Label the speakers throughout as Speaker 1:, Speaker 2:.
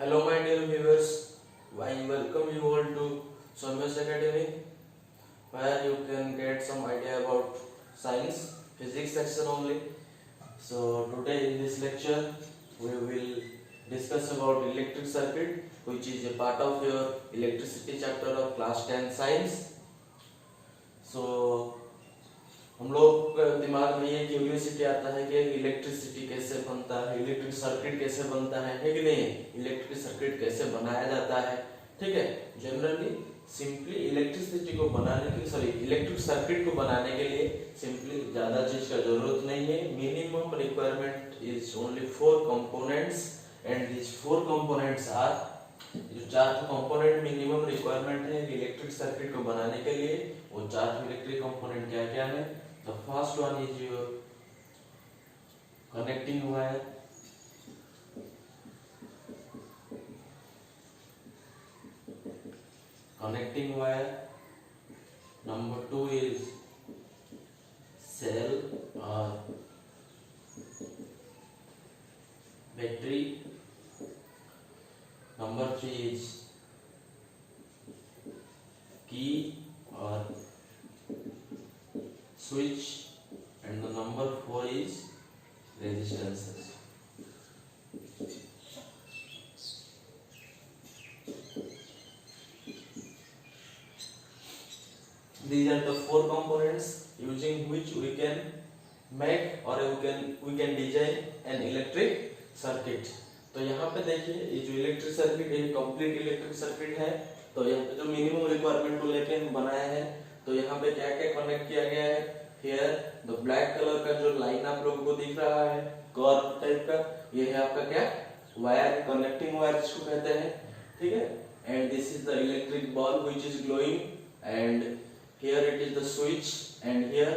Speaker 1: Hello, my dear viewers. I welcome you all to Soumya's Academy, where you can get some idea about science, physics section only. So today in this lecture, we will discuss about electric circuit, which is a part of your electricity chapter of class 10 science. So हम लोग दिमाग में ये curiosity आता है कि electricity कैसे बनता है, इलेक्ट्रिक सर्किट कैसे बनता है कि नहीं, इलेक्ट्रिक सर्किट कैसे बनाया जाता है। ठीक है, जनरली सिंपली इलेक्ट्रिसिटी को बनाने के इलेक्ट्रिक सर्किट को बनाने के लिए सिंपली ज्यादा चीज का जरूरत नहीं है। Minimum requirement is only 4 components and this 4 components are, जो 4 कंपोनेंट मिनिमम रिक्वायरमेंट है इलेक्ट्रिक सर्किट को बनाने के लिए, वो 4 इलेक्ट्रिक कंपोनेंट क्या क्या है। The first one is your connecting wire, number 2 is cell or battery, number 3 is key or switch, and the number 4 is resistances. These are the 4 components using which we can make or we can design an electric circuit. तो यहाँ पे देखिए, ये जो electric circuit है complete electric circuit है। तो यहाँ पे जो मिनिमम रिक्वायरमेंट को लेके हम बनाया है, तो यहाँ पे क्या क्या कनेक्ट किया गया है। Here द ब्लैक कलर का जो लाइन आप लोगों को दिख रहा है कर्व टाइप का, ये है आपका क्या वायर, कनेक्टिंग वायर जिसको कहते हैं। ठीक है, and this is the electric bulb which is glowing, and here it is the switch, and here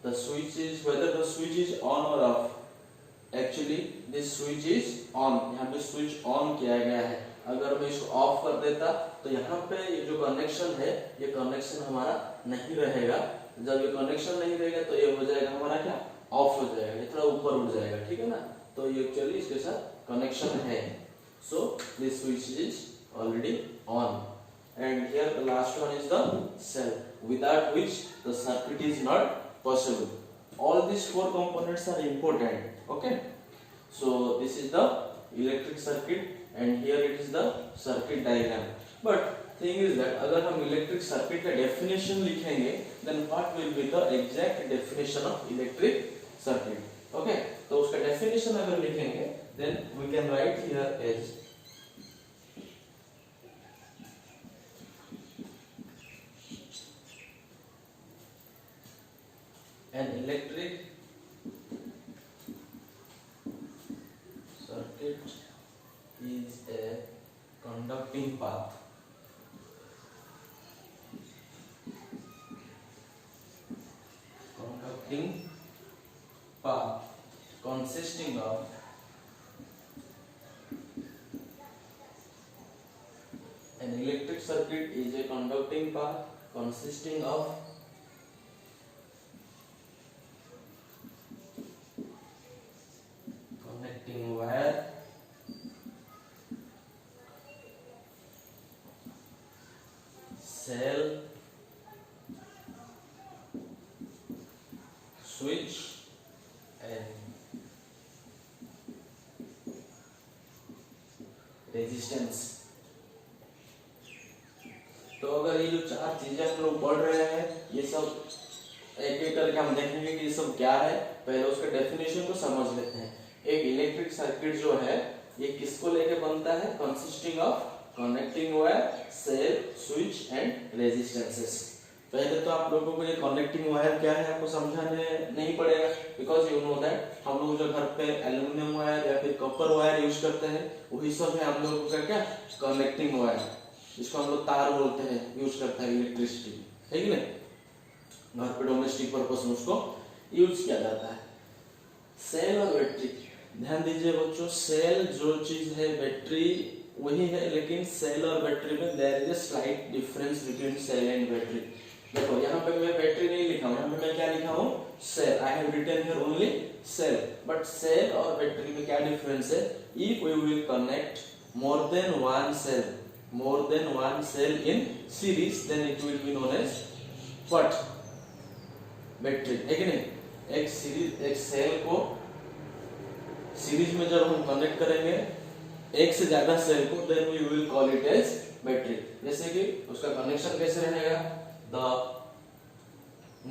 Speaker 1: the switch is whether the switch is on और off. Actually this switch is on, यहाँ पे switch on किया गया है। अगर मैं इसको of कर देता तो यहाँ पे ये जो कनेक्शन है, ये कनेक्शन हमारा नहीं रहेगा। जब ये कनेक्शन नहीं रहेगा तो ये हो जाएगा हमारा क्या, ऑफ हो जाएगा, ये थोड़ा ऊपर उठ जाएगा। ठीक है ना, तो ये एक्चुअली इसके साथ कनेक्शन है। So this switch is already on, and here the last one is the cell, without which the circuit is not possible. All this 4 components are important. Okay, so this is the electric circuit and here it is the circuit diagram. But thing is that अगर हम electric circuit का definition लिखेंगे, then what will be the exact definition of electric circuit? Okay, तो उसका definition अगर लिखेंगे then we can write here as an electric circuit is a conducting path consisting of an electric circuit is a conducting path consisting of connecting wire, cell, switch and resistance. तो अगर ये जो 4 चीजें हम लोग पढ़ रहे हैं, ये सब एक एक करके हम देखेंगे कि ये सब क्या है। पहले उसके डेफिनेशन को समझ लेते हैं। एक इलेक्ट्रिक सर्किट जो है ये किसको लेके बनता है, consisting of connecting wire, cell, switch and resistances. पहले तो आप लोगों को ये कनेक्टिंग वायर क्या है आपको समझाने नहीं पड़ेगा, बिकॉज यू नो दैट हम लोग जो घर पे एल्युमिनियम वायर या फिर कॉपर वायर यूज करते हैं, वही सब है हम लोगों का क्या कनेक्टिंग वायर, जिसको हम लोग तार बोलते हैं, यूज करते हैं इलेक्ट्रिसिटी, है कि नहीं। घर पे डोमेस्टिक पर्पस में उसको यूज किया जाता है। सेल और बैटरी, ध्यान दीजिए बच्चों, सेल जो चीज है बैटरी वही है, लेकिन सेल और बैटरी में there is a slight difference between cell and battery. देखो यहाँ पे मैं बैटरी नहीं लिखा हूँ, यहाँ पे मैं क्या लिखा हूँ, cell. I have written here only cell, but cell और बैटरी में क्या डिफरेंस है। If we will connect more than one cell in series, then it will be known as what? Battery है कि नहीं। एक सेल को सीरीज में जब हम कनेक्ट करेंगे एक से ज्यादा सेल को, then we will call it as battery. जैसे कि उसका कनेक्शन कैसे रहेगा, the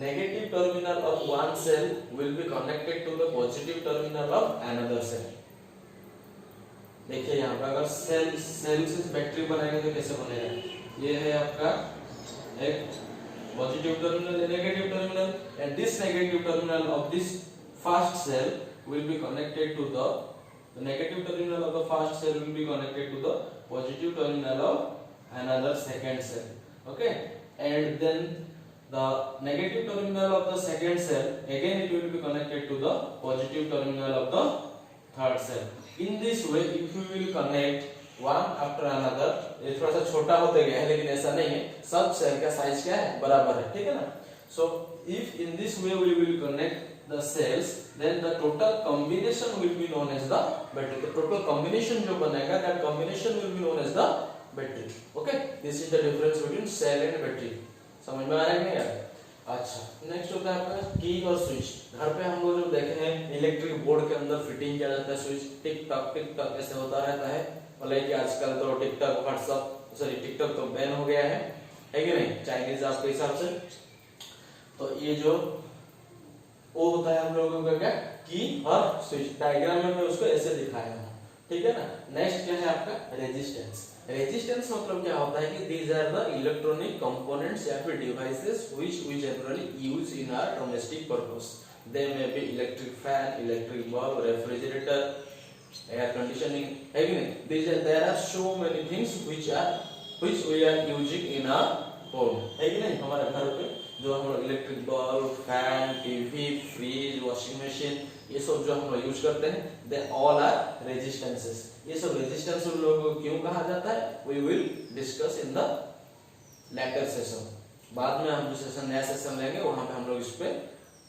Speaker 1: negative terminal of one cell will be connected to the positive terminal of another cell. देखिए यहाँ पर अगर सेल से बैटरी बनाएंगे तो कैसे बनेगा, ये है आपका एक positive terminal and negative terminal, and this negative terminal of this first cell will be connected to the negative terminal of the first cell will be connected to the positive terminal of another second cell. Okay, and then the negative terminal of the second cell again it will be connected to the positive terminal of the third cell. In this way, if you will connect one after another, ये थोड़ा सा छोटा होते गया है लेकिन ऐसा नहीं है, सब सेल का साइज क्या है, बराबर है, ठीक है ना। So if in this way we will connect the cells, then the total combination will be known as the battery. The total combination जो बनेगा, that combination will be known as the battery. Okay, this is the difference between cell and battery. समझ में आ रहा है नहीं यार? अच्छा, next होता है आपका की और स्विच। घर पे हम लोग जो देखे हैं इलेक्ट्रिक बोर्ड के अंदर फिटिंग किया जाता है स्विच, टिक टक ऐसे होता रहता है। मतलब कि आजकल तो टिकटॉक व्हाट्सएप सॉरी टिकटॉक तो बैन हो गया है कि नहीं, चाइनीज आपके हिसाब से। तो ये जो वो होता है हम लोगों का क्या, की और स्विच। डायग्राम में मैं उसको ऐसे दिखाया हूँ, ठीक है ना। नेक्स्ट क्या है आपका रेजिस्टेंस। रेजिस्टेंस मतलब क्या होता है कि these are the electronic components या फिर devices which we generally use in our domestic purpose. They may be electric fan, electric bulb, refrigerator, air conditioning, है कि नहीं। there are so many things which we are using in our home, है कि नहीं। हमारे घर पे जो हम लोग electric bulb, fan, TV, fridge, washing machine, ये सब जो हम लोग यूज करते हैं, they all are resistances। ये सब रेजिस्टेंस उन लोगों को क्यों कहा जाता है, we will discuss in the later session। बाद में हम जो सेशन नया सेशन लेंगे वहां पे हम लोग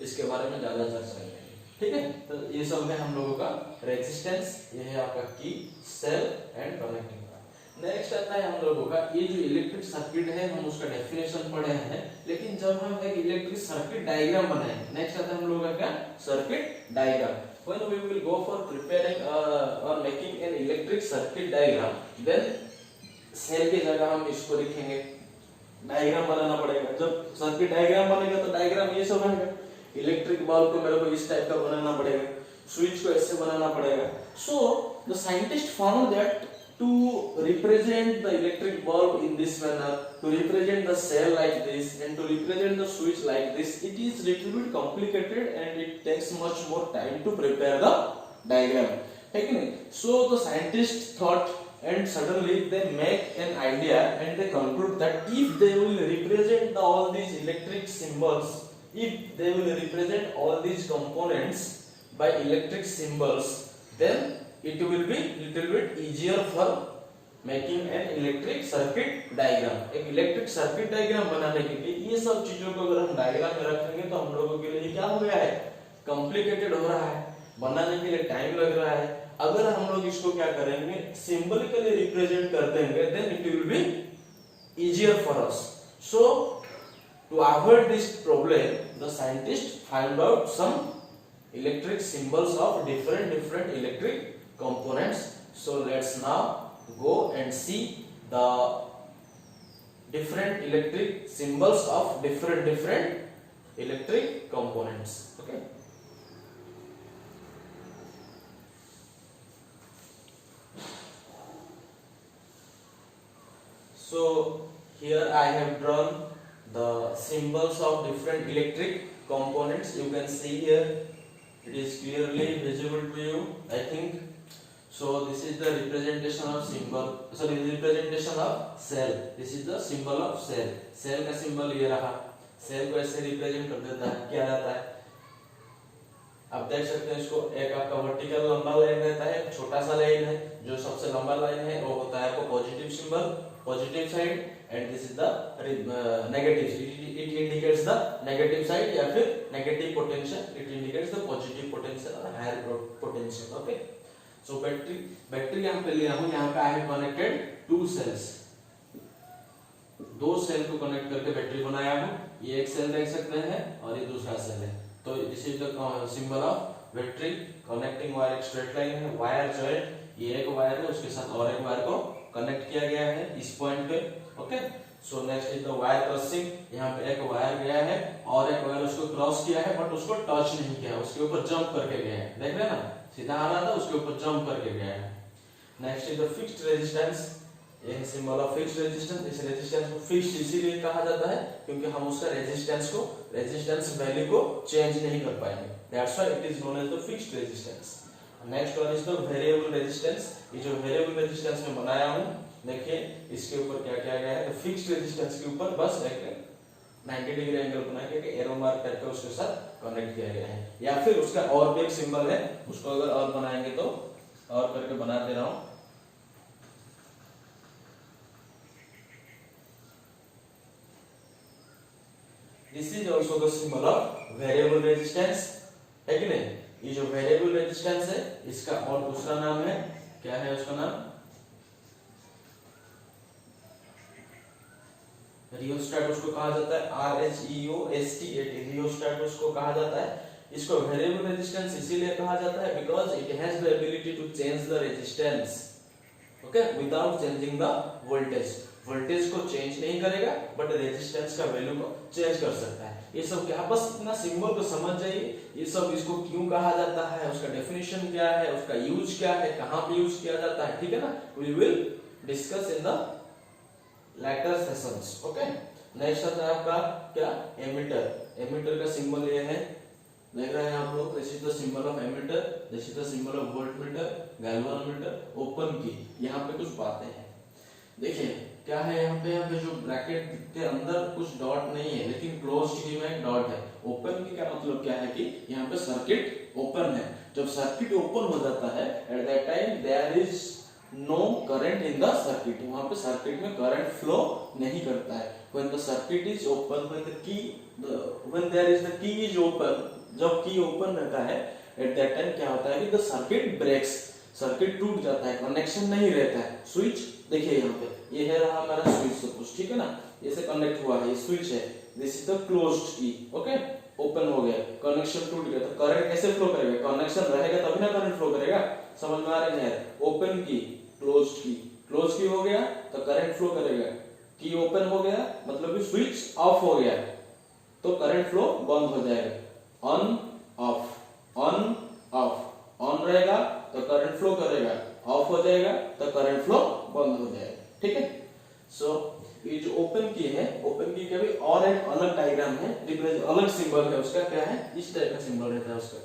Speaker 1: इसके बारे में ज्यादा चर्चा करेंगे, ठीक है। तो ये सब है हम लोगों का रेजिस्टेंस, ये है आपका की, सेल एंड कनेक्टिंग। नेक्स्ट आता है हम लोगों का ये जो इलेक्ट्रिक सर्किट है, हम उसका डेफिनेशन पढ़े हैं, लेकिन जब हम एक इलेक्ट्रिक सर्किट डायग्राम बनाएंगे, नेक्स्ट आता है हम लोगों का क्या, circuit diagram. When we will go for preparing or making an electric circuit diagram, then cell की जगह हम इसको लिखेंगे, डायग्राम बनाना पड़ेगा। जब सर्किट डायग्राम बनेगा तो डायग्राम ये सब बनेगा। इलेक्ट्रिक बल्ब को मेरे को इस टाइप का बनाना पड़ेगा, स्विच को ऐसे बनाना पड़ेगा। So the scientist found that to represent the electric bulb in this manner, to represent the cell like this and to represent the switch like this, it is little bit complicated and it takes much more time to prepare the diagram, है कि नहीं। So the scientist thought and suddenly they make an idea and they conclude that if they will represent all these electric symbols, if they will represent all these components by electric symbols, then it will be little bit easier for making an electric circuit diagram। एक electric circuit diagram बनाने के लिए ये सब चीजों को अगर हम डायग्राम में रखेंगे तो हम लोगों के लिए क्या हो गया है, कॉम्प्लिकेटेड हो रहा है, बनाने के लिए टाइम लग रहा है। अगर हम लोग इसको क्या करेंगे, सिंबलिकली रिप्रेजेंट कर देंगे, then it will be easier for us. So to avoid this problem, the scientist find out some electric symbols of different electric components. So let's now go and see the different electric symbols of different electric components. Okay. So here I have drawn the symbols of different electric components. You can see here, it is clearly visible to you, I think. So this is the representation of symbol, sorry, representation of cell. This is the symbol of cell. Cell का symbol ये रहा, cell को ऐसे represent कर देता है, क्या रहता है, आप देख सकते हैं इसको। एक आपका वर्टिकल लंबा लाइन रहता है, छोटा सा लाइन है, जो सबसे लंबा लाइन है वो होता है आपको positive symbol, positive side, and this is the negative, it indicates the negative side या फिर negative potential, it indicates the positive potential और higher potential. Okay, so battery यहाँ पे लिया हूँ, यहाँ पे I have connected 2 cells, 2 cell को कनेक्ट करके बैटरी बनाया हूँ। ये एक सेल देख सकते हैं और ये दूसरा सेल है। तो this is the symbol of battery. Connecting wire एक स्ट्रेट लाइन है, वायर जो है ये एक वायर है, उसके साथ और एक वायर को कनेक्ट किया गया है इस पॉइंट पे। Okay, so next is the wire crossing. यहाँ पे एक वायर गया है और एक वायर उसको क्रॉस किया है, बट उसको टच नहीं किया, उसके ऊपर जंप करके गया है। देख रहे हैं ना, सीधा आ रहा था, उसके ऊपर जंप करके गया है। Next is the fixed resistance. ये है सिंबल ऑफ फिक्स्ड रेजिस्टेंस। इस रेजिस्टेंस को फिक्स्ड इसीलिए कहा जाता है क्योंकि हम उसका रेजिस्टेंस वैल्यू को चेंज नहीं कर पाएंगे, that's why it is known as the fixed resistance. Next one is the variable resistance. ये जो वेरिएबल रेजिस्टेंस में बनाया हूं, देखिए इसके ऊपर क्या किया गया है, तो फिक्स्ड रेजिस्टेंस के ऊपर बस एक 90 डिग्री एंगल बना के एरो मार्क करके उसके साथ कनेक्ट किया गया है। या फिर उसका और भी एक सिंबल है, उसको अगर और बनाएंगे तो और करके बना दे रहा हूं। This is also the symbol of variable resistance, है कि नहीं। ये जो वेरिएबल रेजिस्टेंस है इसका और दूसरा नाम है, क्या है उसका नाम, रियोस्टेट उसको कहा जाता है, RHEOSTAT, रियोस्टेट उसको कहा जाता है। इसको वेरिएबल रेजिस्टेंस इसीलिए कहा जाता है because it has the ability to change the resistance, okay, without changing the voltage. Voltage को चेंज नहीं करेगा बट रेजिस्टेंस का वैल्यू को चेंज कर सकता है। ये सब क्या, बस इतना सिंबल को समझ जाइए, ये सब इसको क्यों कहा जाता है, उसका डेफिनेशन क्या है, उसका यूज क्या है, कहां पे यूज किया जाता है, ठीक है ना। We will discuss in the later sessions, okay. Next आता है आपका क्या, एमीटर। एमीटर का सिंबल ये है, देख रहे हैं आप लोग, this is the symbol of ammeter, this is the symbol of voltmeter, galvanometer, open की। यहाँ पे कुछ बातें हैं, देखिए क्या है यहाँ पे जो ब्रैकेट के अंदर कुछ डॉट नहीं है लेकिन क्लोज्ड की में एक डॉट है। ओपन की का मतलब क्या है कि यहाँ पे सर्किट ओपन है। जब सर्किट ओपन हो जाता है at that time there is no current in the circuit, वहां पे सर्किट में करंट फ्लो नहीं करता है। when the circuit is open, when there is the key is open, जब की ओपन रहता है एट दैट टाइम क्या होता है कि द सर्किट ब्रेक्स, सर्किट टूट जाता है, कनेक्शन नहीं रहता है। स्विच देखिए यहाँ पे, ये है रहा हमारा स्विच सपोज, ठीक है ना, ये से कनेक्ट हुआ है, ये स्विच है, दिस इज द क्लोज्ड की, ओके, ओपन हो गया, कनेक्शन टूट गया, तो करंट कैसे फ्लो करेगा, कनेक्शन रहेगा तभी ना करंट फ्लो करेगा, समझ में आ रहा है। ओपन की, क्लोज्ड की, क्लोज की हो गया तो करंट फ्लो करेगा, की ओपन हो गया मतलब कि स्विच ऑफ हो गया तो करंट फ्लो बंद हो जाएगा। On off, on off, on रहेगा तो करंट फ्लो करेगा, ऑफ हो जाएगा तो करंट फ्लो बंद हो जाएगा, ठीक है। सो ये जो ओपन की है, ओपन की का भी और एक अलग डायग्राम है, अलग सिंबल है उसका, क्या है, इस टाइप का सिंबल रहता है उसका,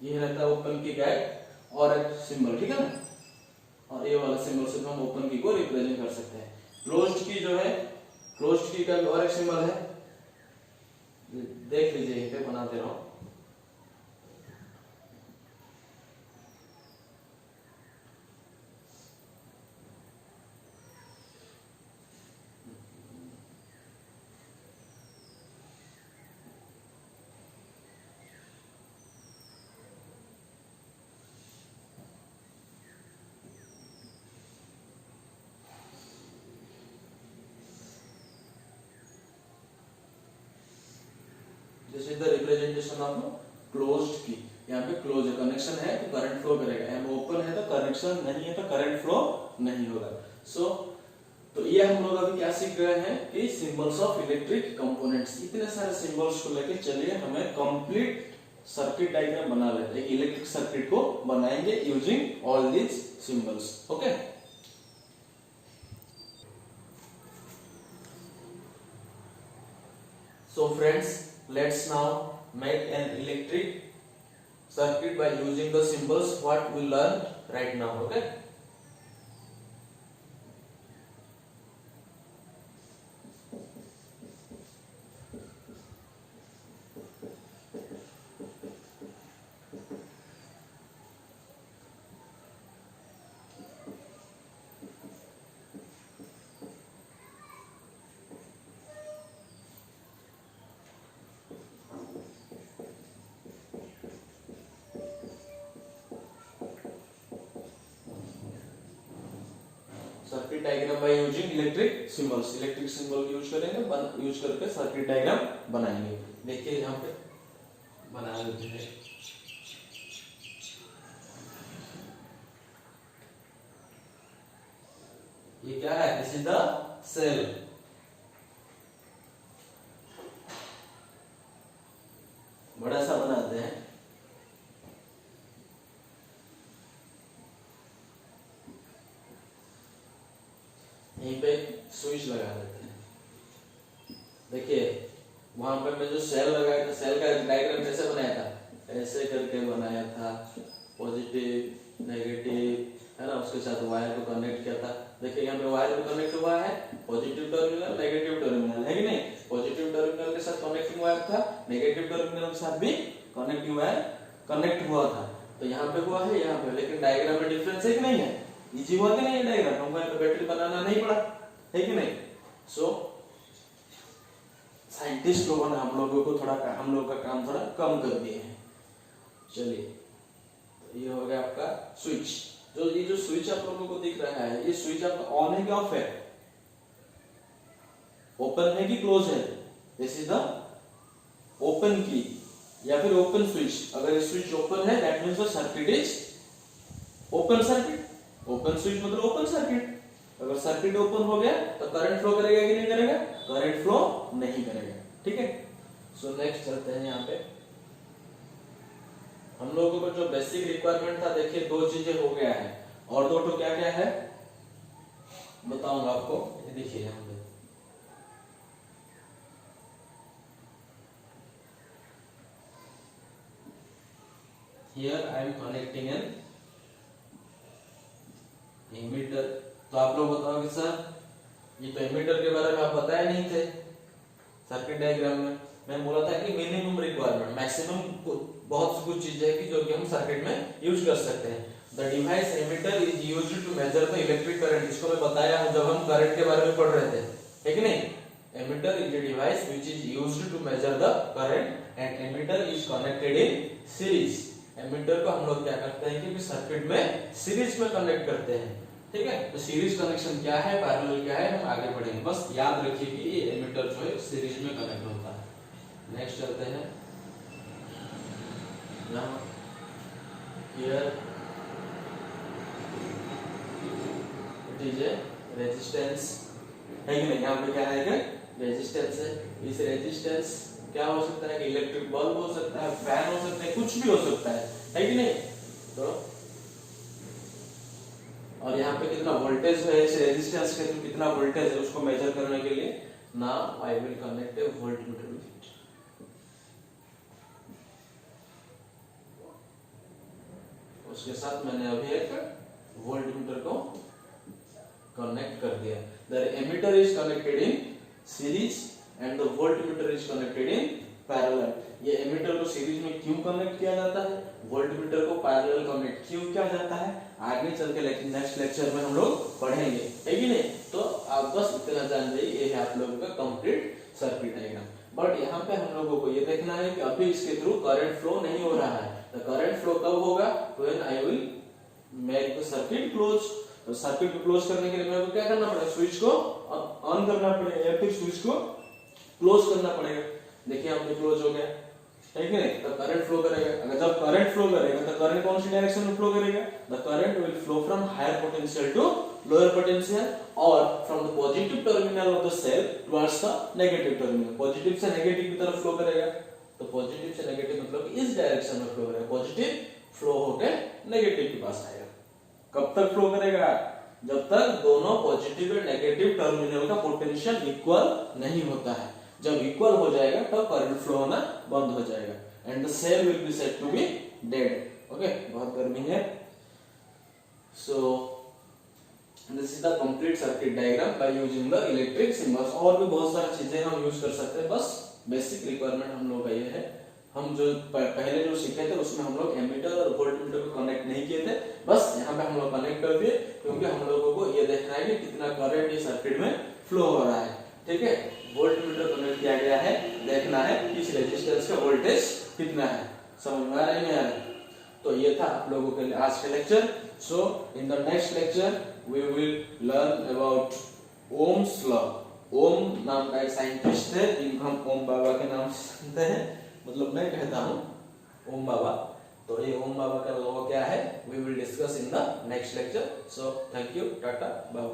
Speaker 1: ये रहता है ओपन की का और एक सिंबल, ठीक है ना। और ये वाला सिंबल से हम ओपन की को रिप्रेजेंट कर सकते हैं। क्लोज्ड की जो है, क्लोज्ड की का भी और एक सिंबल है, देख लीजिए यहीं पे बना दे रहा हूं। This is the representation of closed की। यहाँ पे क्लोज है, कनेक्शन है तो करंट फ्लो करेगा, एंड ओपन है तो कनेक्शन नहीं है तो करंट फ्लो नहीं होगा। सो तो ये हम लोग अभी क्या सीख रहे हैं कि सिंबल्स ऑफ इलेक्ट्रिक कंपोनेंट्स। इतने सारे सिंबल्स को लेके चलिए हमें कंप्लीट सर्किट डायग्राम बना लेते हैं, इलेक्ट्रिक सर्किट को बनाएंगे using all these symbols, okay. So friends, let's now make an electric circuit by using the symbols what we learned right now, okay. Circuit diagram by using electric symbols, electric symbol use करेंगे, use करके circuit diagram बनाएंगे। देखिए यहाँ पे बना लेते हैं। ये क्या है? This is the cell. बड़ा सा बनाते हैं। यहीं पे स्विच लगा देते हैं। देखिए वहां पर मैं जो सेल लगाया था, सेल का डायग्राम कैसे बनाया था? ऐसे करके बनाया था, पॉजिटिव नेगेटिव है ना, उसके साथ वायर को कनेक्ट किया था। देखिए यहाँ पे वायर को कनेक्ट हुआ है, पॉजिटिव टर्मिनल नेगेटिव टर्मिनल, है कि नहीं? पॉजिटिव टर्मिनल के साथ कनेक्टिंग वायर था, नेगेटिव टर्मिनल के साथ भी कनेक्टिंग वायर कनेक्ट हुआ था। तो यहाँ पे हुआ है, यहाँ पे, लेकिन डायग्राम में डिफरेंस है कि नहीं है? इजी हुआ कि नहीं? डायग्राम हमको यहाँ पे बैटरी बनाना नहीं पड़ा, है कि नहीं? सो साइंटिस्ट लोगों ने हम लोगों को थोड़ा, हम लोग का काम थोड़ा कम कर दिए हैं। चलिए तो ये हो गया आपका स्विच। जो ये जो स्विच आप लोगों को दिख रहा है, ये स्विच आपका ऑन है कि ऑफ है? ओपन है कि क्लोज है? दिस इज द ओपन की या फिर ओपन स्विच। अगर स्विच ओपन है that means the circuit is open circuit. Open switch मतलब ओपन सर्किट। अगर सर्किट ओपन हो गया तो करंट फ्लो करेगा कि नहीं करेगा? करंट फ्लो नहीं करेगा, ठीक है? सो नेक्स्ट चलते हैं। यहाँ पे हम लोगों को जो बेसिक रिक्वायरमेंट था, देखिए दो चीजें हो गया है, और दो तो क्या क्या है बताऊंगा आपको। ये देखिए यहाँ पे here I am connecting an emitter। तो आप लोग बताओगे सर ये तो एमिटर के बारे में आप बताए नहीं थे सर्किट डायग्राम में। मैं बोला था कि मिनिमम रिक्वायरमेंट, मैक्सिमम बहुत कुछ चीजें है कि जो कि हम सर्किट में यूज कर सकते हैं। The device ammeter is used to measure the electric current. इसको मैं बताया हूं जब हम करंट के बारे में पढ़ रहे थे, है कि नहीं? Emitter is a device which is used to measure the current and emitter is connected in series। Emitter को हम लोग क्या करते हैं कि सर्किट में सीरीज में कनेक्ट करते हैं, ठीक है? तो सीरीज कनेक्शन क्या है, पैरेलल क्या है, हम आगे बढ़ेंगे। बस याद रखिए कि ये एमिटर जो है सीरीज में कनेक्ट होता है। नेक्स्ट चलते हैं। यहाँ here it is a resistance, है कि नहीं? यहाँ पे क्या है? रेजिस्टेंस है। इस रेजिस्टेंस क्या हो सकता है कि इलेक्ट्रिक बल्ब हो सकता है, फैन हो सकता है, कुछ भी हो सकता है कि नहीं? तो और यहाँ पे कितना वोल्टेज है इस रेजिस्टेंस के, तो कितना वोल्टेज है उसको मेजर करने के लिए now I will connect A voltmeter with it. उसके साथ मैंने अभी एक वोल्टमीटर को कनेक्ट कर दिया। The emitter is connected in series and the voltmeter is connected in parallel. ये एमिटर को सीरीज में क्यों कनेक्ट किया जाता है, वोल्टमीटर को पैरेलल कनेक्ट क्यों किया जाता है, आगे चल के नेक्स्ट लेक्चर में हम लोग पढ़ेंगे, है कि नहीं? तो आप बस इतना जान जाइए, ये है आप लोगों का कंप्लीट सर्किट डायग्राम। बट यहाँ पे हम लोगों को ये देखना है कि अभी इसके थ्रू करंट फ्लो नहीं हो रहा है। तो करंट फ्लो कब होगा? When I will make the circuit close. तो सर्किट को क्लोज करने के लिए मेरे को क्या करना पड़ेगा? स्विच को ऑन करना पड़ेगा या फिर स्विच को क्लोज करना पड़ेगा। देखिए हमने क्लोज हो गया, है कि नहीं? तो करंट फ्लो करेगा। अगर जब करंट फ्लो करेगा तो करंट कौन सी डायरेक्शन में फ्लो करेगा? The current will flow from higher potential to lower potential और from the positive terminal of the cell towards the negative terminal. Positive से नेगेटिव की तरफ फ्लो करेगा। तो पॉजिटिव से नेगेटिव मतलब इस डायरेक्शन में फ्लो करेगा। पॉजिटिव फ्लो होकर नेगेटिव के पास आएगा। कब तक फ्लो करेगा? जब तक दोनों पॉजिटिव और नेगेटिव टर्मिनल का पोटेंशियल इक्वल नहीं होता है। जब इक्वल हो जाएगा तब तो करंट फ्लो होना बंद हो जाएगा and the cell will be said to be dead. Okay, बहुत गर्मी है। So this is the complete circuit diagram by using the electric symbols. और भी बहुत सारी चीजें हम यूज कर सकते हैं, बस बेसिक रिक्वायरमेंट हम लोग का ये है। हम जो पहले जो सीखे थे उसमें हम लोग एमीटर और वोल्टमीटर को कनेक्ट नहीं किए थे, बस यहाँ पे हम लोग कनेक्ट कर दिए क्योंकि हम लोगों को ये देखना है कि कितना करंट इस सर्किट में फ्लो हो रहा है, ठीक है? वोल्टमीटर कनेक्ट किया गया है, देखना है कि इस रेजिस्टेंस का वोल्टेज कितना है। समझ में आ रहा है नहीं आ रहा? तो ये था आप लोगों के लिए आज का lecture. So in the next lecture we will learn about Ohm's law. Ohm नाम का एक साइंटिस्ट है जिनको हम ओम बाबा के नाम से जानते हैं, मतलब मैं कहता हूँ ओम बाबा। तो ये ओम बाबा का लॉ क्या है, we will discuss in the next lecture. So thank you, tata, bye.